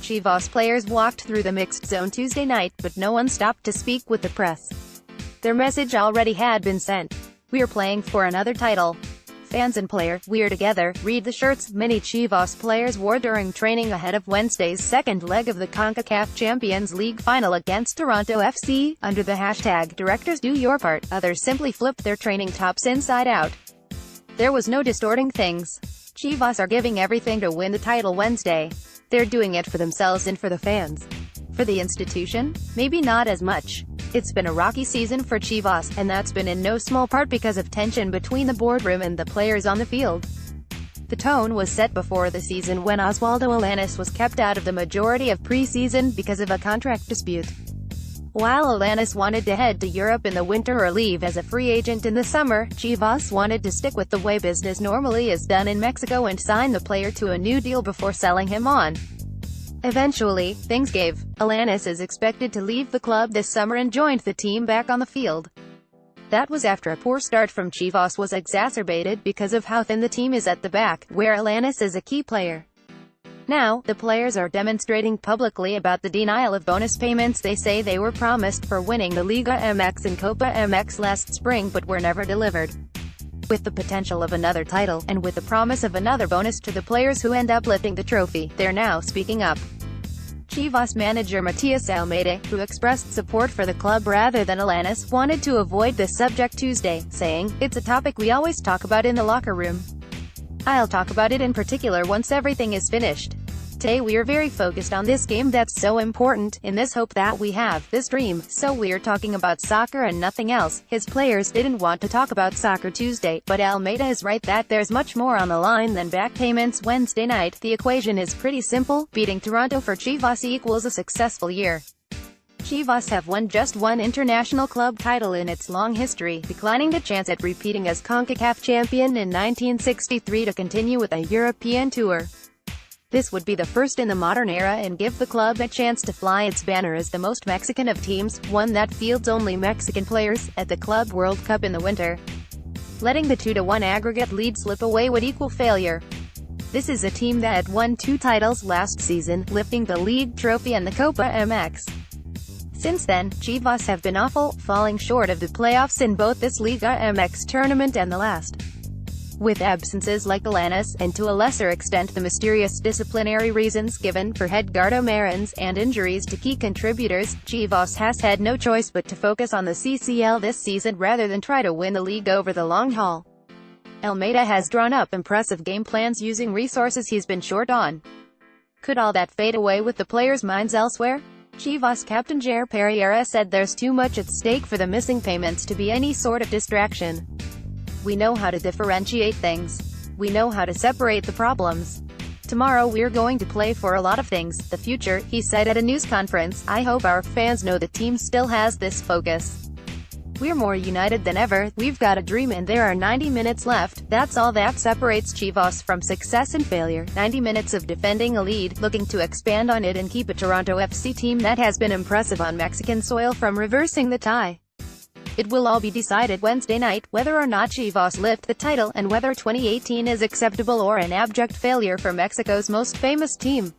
Chivas players walked through the mixed zone Tuesday night, but no one stopped to speak with the press. Their message already had been sent. "We're playing for another title. Fans and player, we're together." Read the shirts many Chivas players wore during training ahead of Wednesday's second leg of the CONCACAF Champions League final against Toronto FC, under the hashtag "Directors Do Your Part." Others simply flipped their training tops inside out. There was no distorting things. Chivas are giving everything to win the title Wednesday. They're doing it for themselves and for the fans. For the institution? Maybe not as much. It's been a rocky season for Chivas, and that's been in no small part because of tension between the boardroom and the players on the field. The tone was set before the season when Oswaldo Alanis was kept out of the majority of pre-season because of a contract dispute. While Alanis wanted to head to Europe in the winter or leave as a free agent in the summer, Chivas wanted to stick with the way business normally is done in Mexico and sign the player to a new deal before selling him on. Eventually, things gave. Alanis is expected to leave the club this summer and joined the team back on the field. That was after a poor start from Chivas was exacerbated because of how thin the team is at the back, where Alanis is a key player. Now, the players are demonstrating publicly about the denial of bonus payments they say they were promised for winning the Liga MX and Copa MX last spring but were never delivered. With the potential of another title, and with the promise of another bonus to the players who end up lifting the trophy, they're now speaking up. Chivas manager Matias Almeida, who expressed support for the club rather than Alanis, wanted to avoid this subject Tuesday, saying, "It's a topic we always talk about in the locker room. I'll talk about it in particular once everything is finished. Today we are very focused on this game that's so important, in this hope that we have this dream, so we're talking about soccer and nothing else." His players didn't want to talk about soccer Tuesday, but Almeida is right that there's much more on the line than back payments Wednesday night. The equation is pretty simple: beating Toronto for Chivas equals a successful year. Chivas have won just one international club title in its long history, declining the chance at repeating as CONCACAF champion in 1963 to continue with a European tour. This would be the first in the modern era and give the club a chance to fly its banner as the most Mexican of teams, one that fields only Mexican players, at the Club World Cup in the winter. Letting the 2-1 aggregate lead slip away would equal failure. This is a team that had won 2 titles last season, lifting the league trophy and the Copa MX. Since then, Chivas have been awful, falling short of the playoffs in both this Liga MX tournament and the last. With absences like Alanis, and to a lesser extent the mysterious disciplinary reasons given for Edgardo Marins, and injuries to key contributors, Chivas has had no choice but to focus on the CCL this season rather than try to win the league over the long haul. Almeida has drawn up impressive game plans using resources he's been short on. Could all that fade away with the players' minds elsewhere? Chivas captain Jair Pereira said there's too much at stake for the missing payments to be any sort of distraction. "We know how to differentiate things. We know how to separate the problems. Tomorrow we're going to play for a lot of things, the future," he said at a news conference. "I hope our fans know the team still has this focus. We're more united than ever, we've got a dream and there are 90 minutes left. That's all that separates Chivas from success and failure. 90 minutes of defending a lead, looking to expand on it and keep a Toronto FC team that has been impressive on Mexican soil from reversing the tie. It will all be decided Wednesday night, whether or not Chivas lift the title, and whether 2018 is acceptable or an abject failure for Mexico's most famous team."